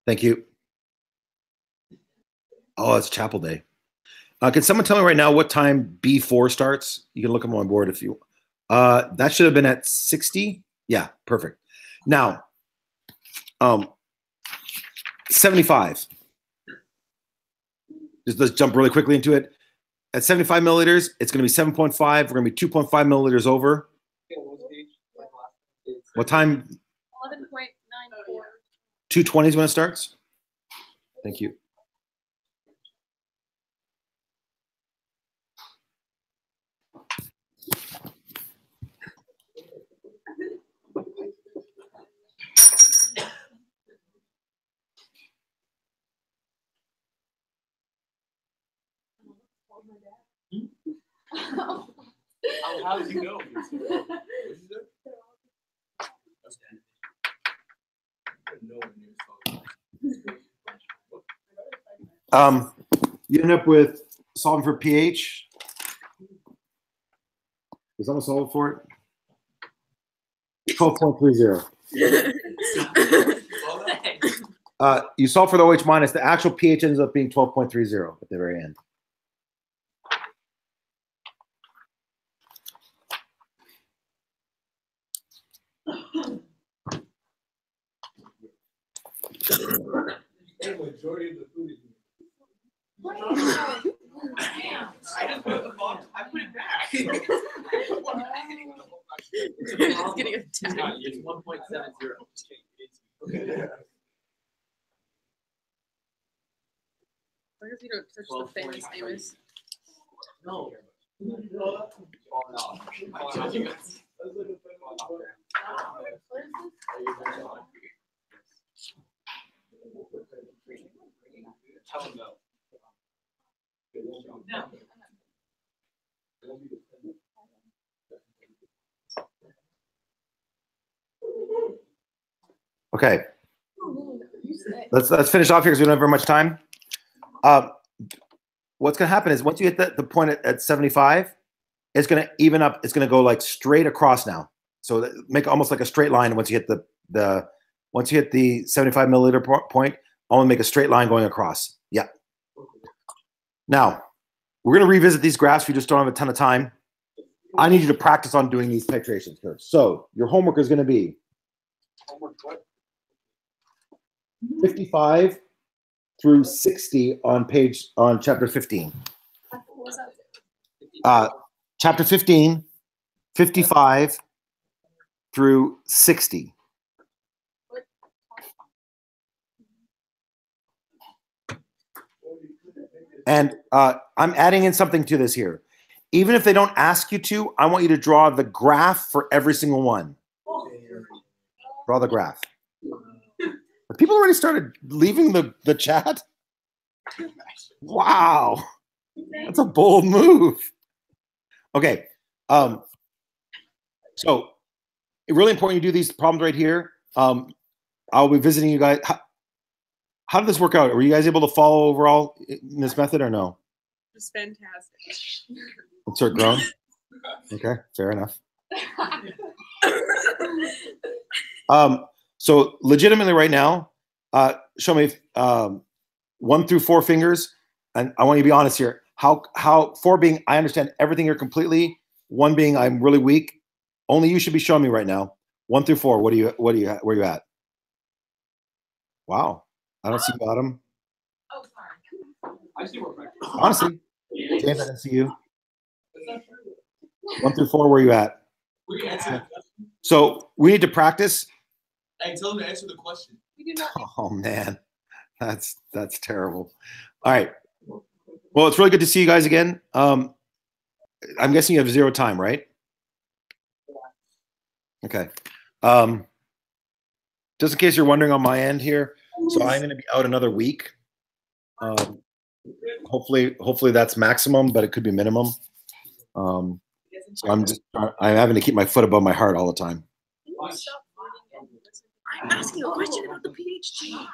Thank you. Oh, it's chapel day. Can someone tell me right now what time B4 starts? You can look them on board if you. That should have been at 60. Yeah, perfect. Now, 75. Let's jump really quickly into it. At 75 milliliters, it's going to be 7.5. We're going to be 2.5 milliliters over. What time? 11.94. 220 is when it starts. Thank you. How does he know? You end up with solving for pH. Does someone solve for it? 12.30. You solve for the OH minus. The actual pH ends up being 12.30 at the very end. The majority of the food is I just put the box. I put it back. Just getting attacked. It's 1.70. Okay. I guess you don't touch the famous Amos. No. Okay. Let's finish off here because we don't have very much time. What's going to happen is once you hit the point at 75, it's going to even up. It's going to go like straight across now. So make almost like a straight line. Once you hit the 75 milliliter point, I want to make a straight line going across. Yeah. Now we're going to revisit these graphs. We just don't have a ton of time. I need you to practice on doing these titrations here. So your homework is going to be 55 through 60 on chapter 15. Chapter 15, 55 through 60. And I'm adding in something to this here. even if they don't ask you to, I want you to draw the graph for every single one. Draw the graph. Have people already started leaving the chat? Wow. That's a bold move. Okay. So it's really important you do these problems right here. I'll be visiting you guys. How did this work out? Were you guys able to follow overall in this method or no? It's fantastic. Insert groan. Okay, fair enough. So legitimately right now, show me 1 through 4 fingers, and I want you to be honest here. How 4 being I understand everything here completely, 1 being I'm really weak. Only you should be showing me right now. 1 through 4. Where you at? Wow, I don't see bottom. Oh, sorry. I see where Honestly, James, I didn't see you. 1 through 4, where you at? So we need to practice. Hey, tell them to answer the question. We do not. Oh man, that's terrible. All right. Well, it's really good to see you guys again. I'm guessing you have 0 time, right? Okay. Just in case you're wondering on my end here, so I'm going to be out another week. Hopefully that's maximum, but it could be minimum. So I'm having to keep my foot above my heart all the time. I'm asking a question about the pH change.